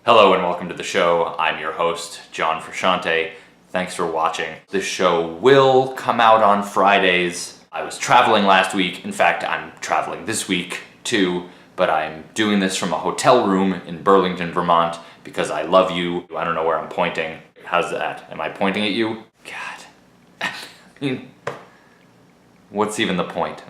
Hello and welcome to the show. I'm your host, John Frusciante. Thanks for watching. This show will come out on Fridays. I was traveling last week. In fact, I'm traveling this week too, but I'm doing this from a hotel room in Burlington, Vermont because I love you. I don't know where I'm pointing. How's that? Am I pointing at you? God. I mean, what's even the point?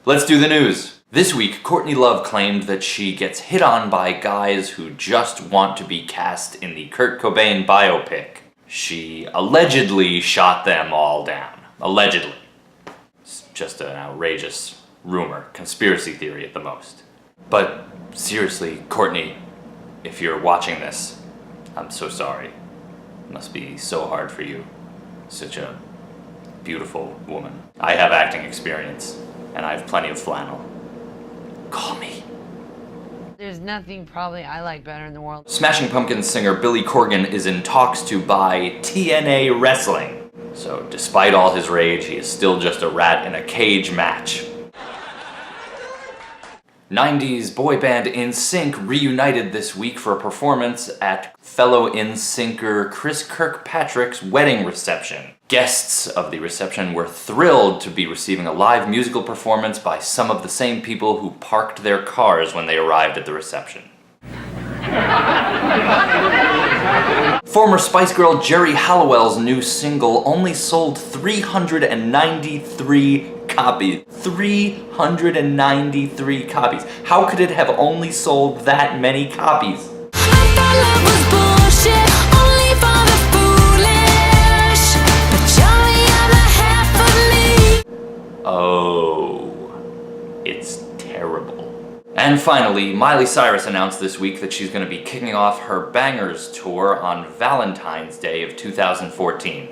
Let's do the news. This week, Courtney Love claimed that she gets hit on by guys who just want to be cast in the Kurt Cobain biopic. She allegedly shot them all down. Allegedly. It's just an outrageous rumor, conspiracy theory at the most. But seriously, Courtney, if you're watching this, I'm so sorry. It must be so hard for you. Such a beautiful woman. I have acting experience, and I have plenty of flannel. Call me. There's nothing probably I like better in the world. Smashing Pumpkins singer Billy Corgan is in talks to buy TNA Wrestling. So despite all his rage, he is still just a rat in a cage match. 90s boy band NSYNC reunited this week for a performance at fellow NSYNCer Chris Kirkpatrick's wedding reception. Guests of the reception were thrilled to be receiving a live musical performance by some of the same people who parked their cars when they arrived at the reception. Former Spice Girl Jerry Halliwell's new single only sold 393 copies. 393 copies. How could it have only sold that many copies? Oh, it's terrible. And finally, Miley Cyrus announced this week that she's going to be kicking off her Bangers tour on Valentine's Day of 2014.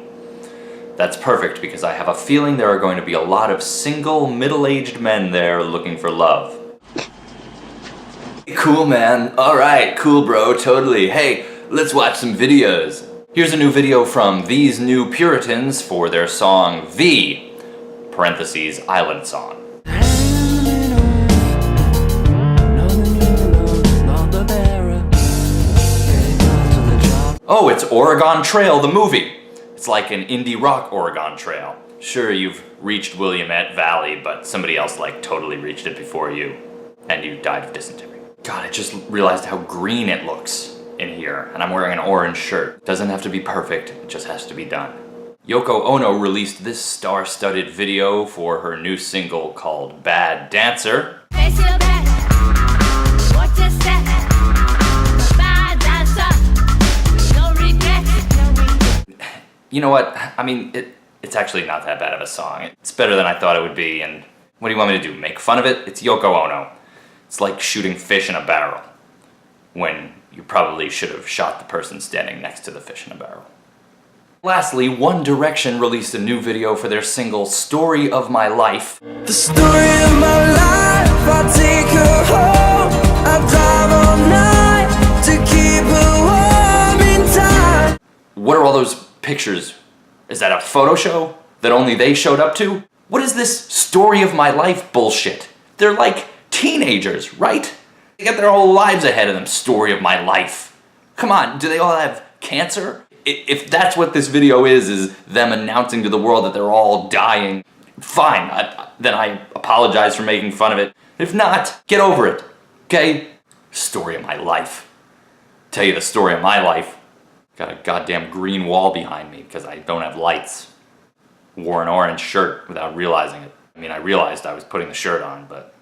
That's perfect because I have a feeling there are going to be a lot of single, middle-aged men there looking for love. Cool, man. Alright, cool, bro, totally. Hey, let's watch some videos. Here's a new video from These New Puritans for their song V, parentheses, Island Song. Oh, it's Oregon Trail, the movie. It's like an indie rock Oregon Trail. Sure, you've reached Willamette Valley, but somebody else totally reached it before you, and you died of dysentery. God, I just realized how green it looks in here, and I'm wearing an orange shirt. Doesn't have to be perfect, it just has to be done. Yoko Ono released this star-studded video for her new single called Bad Dancer. You know what? I mean, it's actually not that bad of a song. It's better than I thought it would be, and what do you want me to do? Make fun of it? It's Yoko Ono. It's like shooting fish in a barrel, when you probably should have shot the person standing next to the fish in a barrel. Lastly, One Direction released a new video for their single Story of My Life. The story of my life, I take her home, I drive all night to keep her warm in time. What are all those pictures? Is that a photo show that only they showed up to? What is this Story of My Life bullshit? They're like teenagers, right? They got their whole lives ahead of them. Story of my life. Come on, do they all have cancer? If that's what this video is them announcing to the world that they're all dying, fine, then I apologize for making fun of it. If not, get over it, okay? Story of my life. Tell you the story of my life. Got a goddamn green wall behind me because I don't have lights. Wore an orange shirt without realizing it. I mean, I realized I was putting the shirt on, but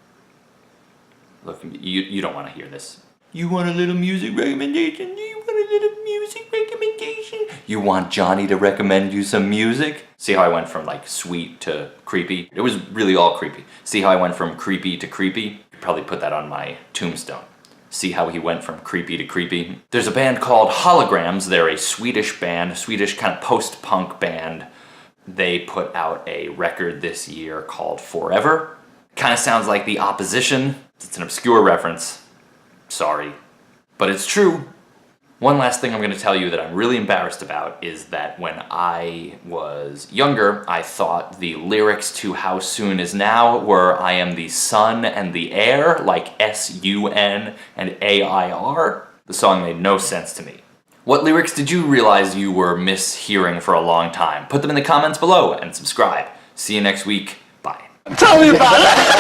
look, you don't want to hear this. You want a little music recommendation? Do you want a little music recommendation? You want Johnny to recommend you some music? See how I went from sweet to creepy? It was really all creepy. See how I went from creepy to creepy? Could probably put that on my tombstone. See how he went from creepy to creepy? There's a band called Holograms. They're a Swedish band, Swedish kind of post-punk band. They put out a record this year called Forever. Kind of sounds like The Opposition. It's an obscure reference. Sorry. But it's true. One last thing I'm going to tell you that I'm really embarrassed about is that when I was younger, I thought the lyrics to How Soon Is Now were I am the sun and the air, like S-U-N and A-I-R. The song made no sense to me. What lyrics did you realize you were mishearing for a long time? Put them in the comments below and subscribe. See you next week. Bye. Tell me about it!